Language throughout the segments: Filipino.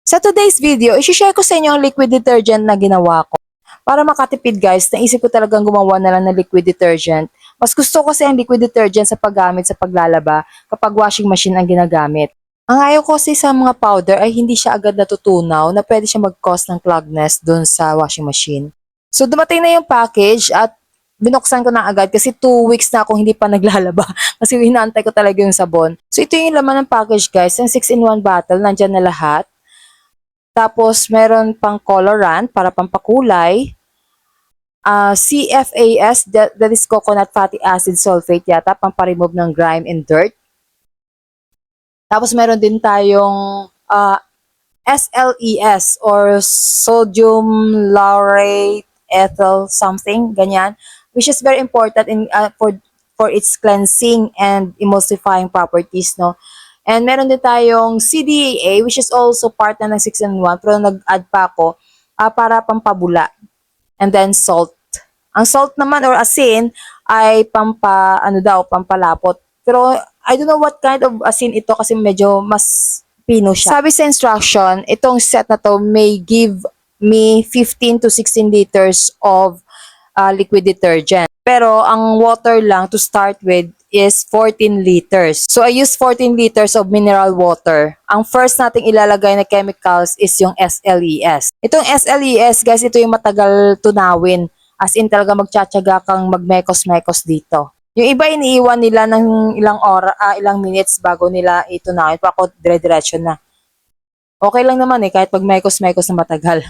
Sa today's video, isi-share ko sa inyo ang liquid detergent na ginawa ko. Para makatipid guys, naisip ko talagang gumawa na lang ng liquid detergent. Mas gusto ko kasi ang liquid detergent sa paggamit sa paglalaba kapag washing machine ang ginagamit. Ang ayaw ko kasi sa mga powder ay hindi siya agad natutunaw na pwede siya mag-cause ng cloggedness dun sa washing machine. So dumating na yung package at binuksan ko na agad kasi 2 weeks na akong hindi pa naglalaba kasi hinaantay ko talaga yung sabon. So ito yung laman ng package guys, yung 6-in-1 bottle, nandyan na lahat. Tapos, meron pang colorant para pampakulay. CFAS, that is coconut fatty acid sulfate yata, pamparemove ng grime and dirt. Tapos, meron din tayong SLES or sodium laurate ethyl something, ganyan. Which is very important for its cleansing and emulsifying properties, no? And meron din tayong CDAA, which is also part na ng 6-in-1, pero nag-add pa ako para pampabula. And then salt. Ang salt naman or asin ay pampalapot. Pero I don't know what kind of asin ito kasi medyo mas pino siya. Sabi sa instruction, itong set na to may give me 15 to 16 liters of liquid detergent. Pero ang water lang to start with is 14 liters. So I use 14 liters of mineral water. Ang first nating ilalagay na chemicals is yung SLES. Itong SLES, guys, ito yung matagal tunawin. As in talaga magtsatsaga kang magmekos-mekos dito. Yung iba iniiwan nila ng ilang minutes bago nila itunawin. Pa ako dire-diretso na. Okay lang naman kahit pag mekos-mekos na matagal.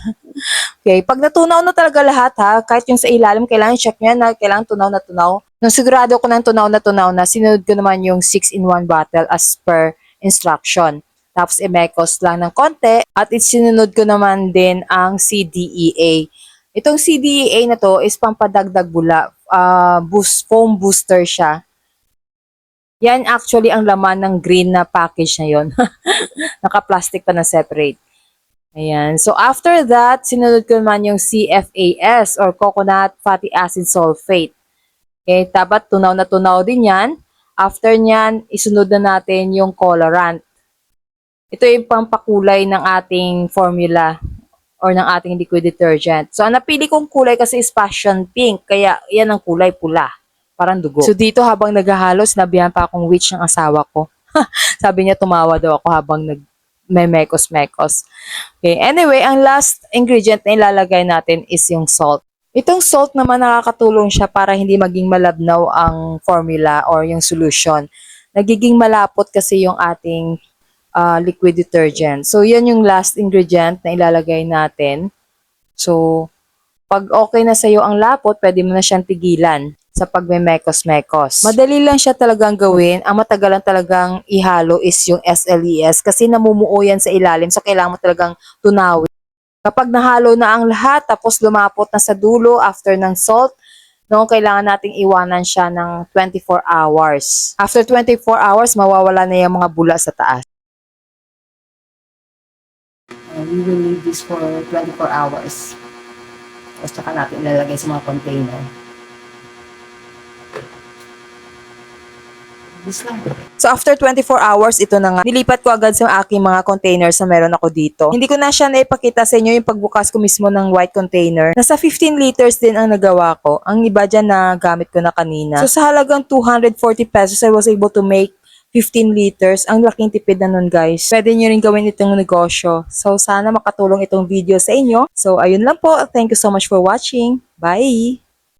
Okay, pag natunaw na talaga lahat kahit yung sa ilalim, kailangan check nyo yan na kailangan tunaw na tunaw. Nung sigurado ko ng tunaw na, sinunod ko naman yung 6-in-1 bottle as per instruction. Tapos i-mekos lang ng konti at sinunod ko naman din ang CDEA. Itong CDEA na to is pampadagdag bula, foam booster siya. Yan actually ang laman ng green na package na yon. Naka-plastic pa na separate. Ayan. So, after that, sinunod ko naman yung CFAS or coconut fatty acid sulfate. Okay, dapat tunaw na tunaw din yan. After nyan, isunod na natin yung colorant. Ito yung pampakulay ng ating formula or ng ating liquid detergent. So, ang napili kong kulay kasi is passion pink. Kaya, yan ang kulay pula. Parang dugo. So, dito habang naghahalo, sinabihan pa akong witch ng asawa ko. Sabi niya, tumawa daw ako habang may mekos-mekos. Okay, anyway, ang last ingredient na ilalagay natin is yung salt. Itong salt naman nakakatulong siya para hindi maging malabnaw ang formula or yung solution. Nagiging malapot kasi yung ating liquid detergent. So, yan yung last ingredient na ilalagay natin. So, pag okay na sa'yo ang lapot, pwede mo na siyang tigilan sa pagme-mekos-mekos. Madali lang siya talagang gawin. Ang matagalan talagang ihalo is yung SLES kasi namumuo yan sa ilalim. So, kailangan mo talagang tunawin. Kapag nahalo na ang lahat, tapos lumapot na sa dulo after ng salt, no, kailangan nating iwanan siya ng 24 hours. After 24 hours, mawawala na yung mga bula sa taas. And we will leave this for 24 hours. Tapos saka natin ilalagay sa mga container. So after 24 hours, ito na nga. Nilipat ko agad sa aking mga containers na meron ako dito. Hindi ko na siya naipakita sa inyo yung pagbukas ko mismo ng white container. Nasa 15 liters din ang nagawa ko. Ang iba dyan na gamit ko na kanina. So sa halagang 240 pesos, I was able to make 15 liters. Ang laking tipid na nun, guys. Pwede nyo rin gawin itong negosyo. So sana makatulong itong video sa inyo. So ayun lang po. Thank you so much for watching. Bye!